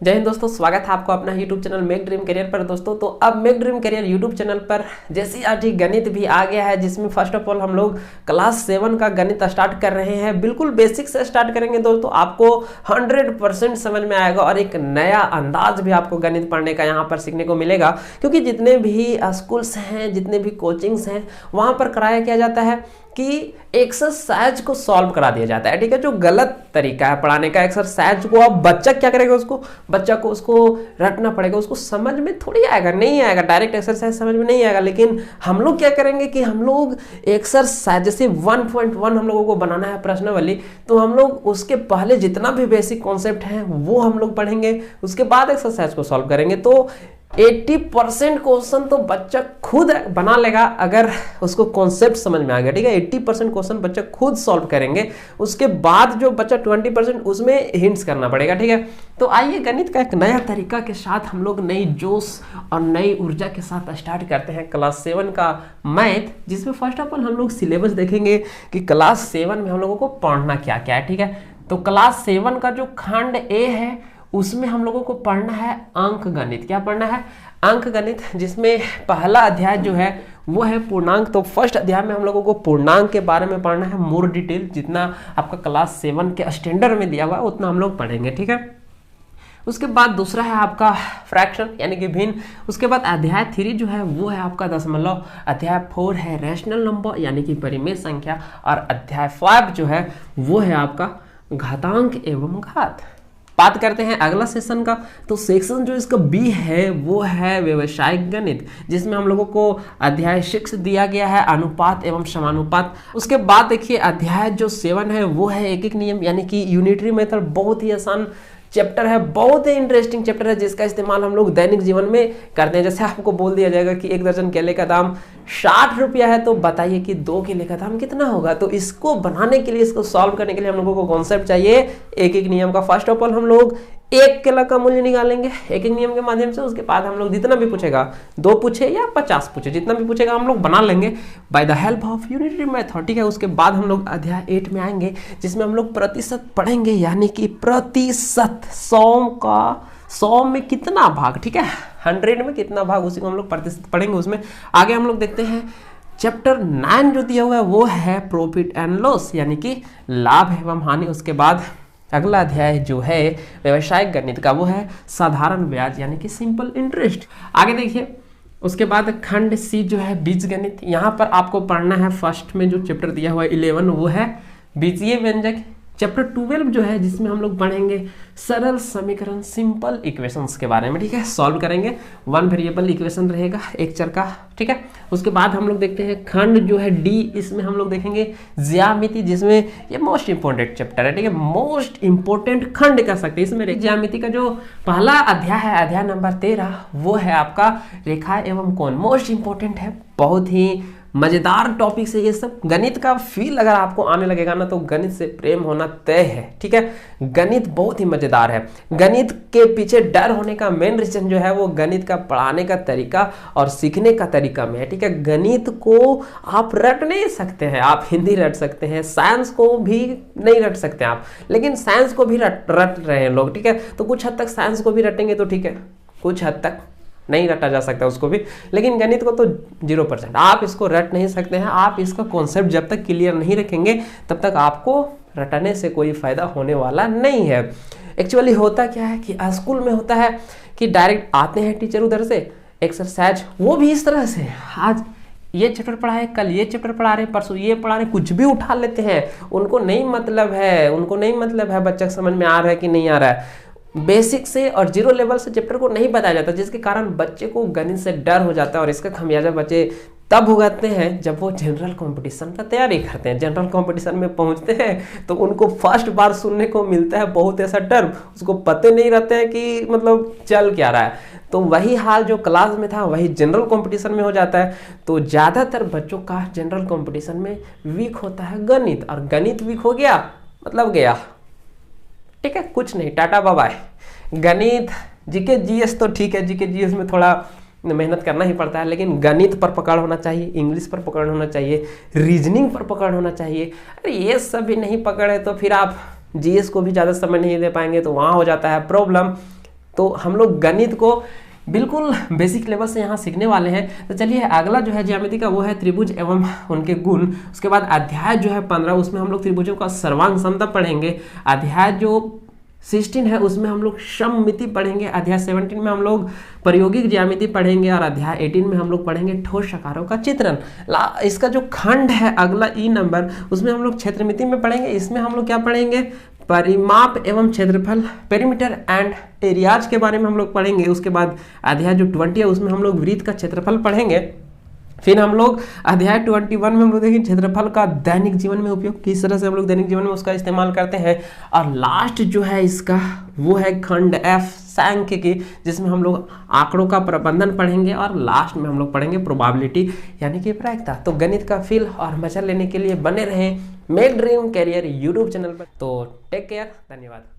जय हिंद दोस्तों, स्वागत है आपको अपना YouTube channel make dream career पर। दोस्तों तो अब make dream career YouTube channel पर जैसी आज गणित भी आ गया है, जिसमें फर्स्ट ऑफ ऑल हम लोग क्लास 7 का गणित स्टार्ट कर रहे हैं। बिल्कुल बेसिक से स्टार्ट करेंगे दोस्तों, आपको 100% समझ में आएगा और एक नया अंदाज भी आपको गणित पढ़ने का यहाँ पर सीखने को मिलेगा। क्योंकि जितने भी स्कूल्स हैं, जितने भी कोचिंग्स हैं, वहाँ पर कराया क्या जाता है कि एक्सरसाइज को सॉल्व करा दिया जाता है। ठीक है, जो गलत तरीका है पढ़ाने का एक्सरसाइज को। अब बच्चा क्या करेगा, बच्चा को उसको रटना पड़ेगा, उसको समझ में थोड़ी आएगा, नहीं आएगा, डायरेक्ट एक्सरसाइज समझ में नहीं आएगा। लेकिन हम लोग क्या करेंगे कि हम लोग एक्सरसाइज जैसे 1.1 हम लोगों को बनाना है प्रश्नावली, तो हम लोग उसके पहले जितना भी बेसिक कॉन्सेप्ट है वो हम लोग पढ़ेंगे, उसके बाद एक्सरसाइज को सॉल्व करेंगे। तो 80% क्वेश्चन तो बच्चा खुद बना लेगा अगर उसको कॉन्सेप्ट समझ में आ गया। ठीक है, 80% क्वेश्चन बच्चा खुद सॉल्व करेंगे, उसके बाद जो बच्चा 20% उसमें हिंट्स करना पड़ेगा। ठीक है, तो आइए गणित का एक नया तरीका के साथ हम लोग नई जोश और नई ऊर्जा के साथ स्टार्ट करते हैं क्लास 7 का मैथ, जिसमें फर्स्ट ऑफ ऑल हम लोग सिलेबस देखेंगे कि क्लास 7 में हम लोगों को पढ़ना क्या क्या है। ठीक है, तो क्लास 7 का जो खंड ए है उसमें हम लोगों को पढ़ना है अंक गणित। क्या पढ़ना है? अंक गणित, जिसमें पहला अध्याय जो है वो है पूर्णांक। तो फर्स्ट अध्याय में हम लोगों को पूर्णांक के बारे में पढ़ना है मोर डिटेल, जितना आपका क्लास 7 के स्टैंडर्ड में दिया हुआ है उतना हम लोग पढ़ेंगे। ठीक है, उसके बाद दूसरा है आपका फ्रैक्शन यानी कि भिन्न। उसके बाद अध्याय 3 जो है वो है आपका दशमलव। अध्याय 4 है रैशनल नंबर यानी कि परिमेय संख्या। और अध्याय 5 जो है वो है आपका घातांक एवं घात। बात करते हैं अगला सेशन का, तो सेक्शन जो इसका बी है वो है व्यवसायिक गणित, जिसमें हम लोगों को अध्याय 6 दिया गया है अनुपात एवं समानुपात। उसके बाद देखिए अध्याय जो 7 है वो है एक एक नियम यानी कि यूनिटरी मेथड। बहुत ही आसान चैप्टर है, बहुत ही इंटरेस्टिंग चैप्टर है, जिसका इस्तेमाल हम लोग दैनिक जीवन में करते हैं। जैसे आपको बोल दिया जाएगा कि 1 दर्जन केले का दाम 60 रुपया है, तो बताइए कि 2 केले का दाम कितना होगा। तो इसको बनाने के लिए, इसको सॉल्व करने के लिए हम लोगों को कॉन्सेप्ट चाहिए एक एक नियम का। फर्स्ट ऑफ ऑल हम लोग 1 केला का मूल्य निकालेंगे एक एक नियम के माध्यम से। उसके बाद हम लोग जितना भी पूछेगा, 2 पूछे या 50 पूछे, जितना भी पूछेगा हम लोग बना लेंगे by the help of unitary method. ठीक है, उसके बाद हम लोग अध्याय 8 में आएंगे, जिसमें हम लोग प्रतिशत पढ़ेंगे यानी कि प्रतिशत 100 में कितना भाग। ठीक है, 100 में कितना भाग, उसी को हम लोग प्रतिशत पढ़ेंगे। उसमें आगे हम लोग देखते हैं चैप्टर 9 जो दिया हुआ है वो है प्रॉफिट एंड लॉस यानी कि लाभ एवं हानि। उसके बाद अगला अध्याय जो है व्यवसायिक गणित का वो है साधारण ब्याज यानी कि सिंपल इंटरेस्ट। आगे देखिए उसके बाद खंड सी जो है बीजगणित। यहाँ पर आपको पढ़ना है फर्स्ट में जो चैप्टर दिया हुआ है 11 वो है बीजीय व्यंजक। चैप्टर 12 जो है जिसमें हम लोग पढ़ेंगे सरल समीकरण सिंपल इक्वेशंस के बारे में। ठीक है, सॉल्व करेंगे। 1 वेरिएबल इक्वेशन रहेगा, एक चर का। ठीक है, उसके बाद हम लोग देखते हैं खंड जो है डी, इसमें हम लोग देखेंगे ज्यामिति, जिसमें ये मोस्ट इंपोर्टेंट चैप्टर है। ठीक है, मोस्ट इंपोर्टेंट खंड कह सकते हैं। इसमें ज्यामिति का जो पहला अध्याय है अध्याय नंबर 13 वो है आपका रेखा एवं कोण। मोस्ट इंपोर्टेंट है, बहुत ही मजेदार टॉपिक से ये सब। गणित का फील अगर आपको आने लगेगा ना, तो गणित से प्रेम होना तय है। ठीक है, गणित बहुत ही मजेदार है। गणित के पीछे डर होने का मेन रीजन जो है वो गणित का पढ़ाने का तरीका और सीखने का तरीका में है। ठीक है, गणित को आप रट नहीं सकते हैं, आप हिंदी रट सकते हैं, साइंस को भी नहीं रट सकते आप, लेकिन साइंस को भी रट रहे हैं लोग। ठीक है, तो कुछ हद तक साइंस को भी रटेंगे तो ठीक है, कुछ हद तक नहीं रटा जा सकता उसको भी, लेकिन गणित को तो 0% आप इसको रट नहीं सकते हैं। आप इसका कॉन्सेप्ट जब तक क्लियर नहीं रखेंगे तब तक आपको रटने से कोई फायदा होने वाला नहीं है। एक्चुअली होता क्या है कि स्कूल में होता है कि डायरेक्ट आते हैं टीचर उधर से एक्सरसाइज, वो भी इस तरह से आज ये चैप्टर पढ़ाए, कल ये चैप्टर पढ़ा रहे, परसों ये पढ़ा रहे, कुछ भी उठा लेते हैं। उनको नहीं मतलब है बच्चा समझ में आ रहा है कि नहीं आ रहा है। बेसिक से और 0 लेवल से चैप्टर को नहीं बताया जाता, जिसके कारण बच्चे को गणित से डर हो जाता है। और इसका खमियाजा बच्चे तब भुगतते हैं जब वो जनरल कंपटीशन का तैयारी करते हैं। जनरल कंपटीशन में पहुंचते हैं तो उनको फर्स्ट बार सुनने को मिलता है बहुत ऐसा टर्म, उसको पते नहीं रहते हैं कि मतलब चल क्या रहा है। तो वही हाल जो क्लास में था वही जनरल कंपटीशन में हो जाता है। तो ज़्यादातर बच्चों का जनरल कंपटीशन में वीक होता है गणित, और गणित वीक हो गया मतलब गया। ठीक है, कुछ नहीं, टाटा बाय बाय। गणित जीके जीएस तो ठीक है, जीके जीएस में थोड़ा मेहनत करना ही पड़ता है, लेकिन गणित पर पकड़ होना चाहिए, इंग्लिश पर पकड़ होना चाहिए, रीजनिंग पर पकड़ होना चाहिए। अरे ये सब भी नहीं पकड़ है तो फिर आप जीएस को भी ज़्यादा समय नहीं दे पाएंगे, तो वहाँ हो जाता है प्रॉब्लम। तो हम लोग गणित को बिल्कुल बेसिक लेवल से यहाँ सीखने वाले हैं। तो चलिए अगला जो है ज्यामिति का वो है त्रिभुज एवं उनके गुण। उसके बाद अध्याय जो है 15 उसमें हम लोग त्रिभुजों का सर्वांग समता पढ़ेंगे। अध्याय जो 16 है उसमें हम लोग सममिति पढ़ेंगे। अध्याय 17 में हम लोग प्रायोगिक ज्यामिति पढ़ेंगे और अध्याय 18 में हम लोग पढ़ेंगे ठोस आकारों का चित्रण। इसका जो खंड है अगला ई नंबर उसमें हम लोग क्षेत्रमिति में पढ़ेंगे। इसमें हम लोग क्या पढ़ेंगे, परिमाप एवं क्षेत्रफल, पेरीमीटर एंड एरियाज के बारे में हम लोग पढ़ेंगे। उसके बाद अध्याय जो 20 है उसमें हम लोग वृत्त का क्षेत्रफल पढ़ेंगे। फिर हम लोग अध्याय 21 में हम लोग देखेंगे क्षेत्रफल का दैनिक जीवन में उपयोग, किस तरह से हम लोग दैनिक जीवन में उसका इस्तेमाल करते हैं। और लास्ट जो है इसका वो है खंड एफ सांख्यिकी, जिसमें हम लोग आंकड़ों का प्रबंधन पढ़ेंगे और लास्ट में हम लोग पढ़ेंगे प्रोबेबिलिटी यानी कि प्रायिकता। तो गणित का फील और मजा लेने के लिए बने रहें make dream career YouTube channel पर। तो टेक केयर, धन्यवाद।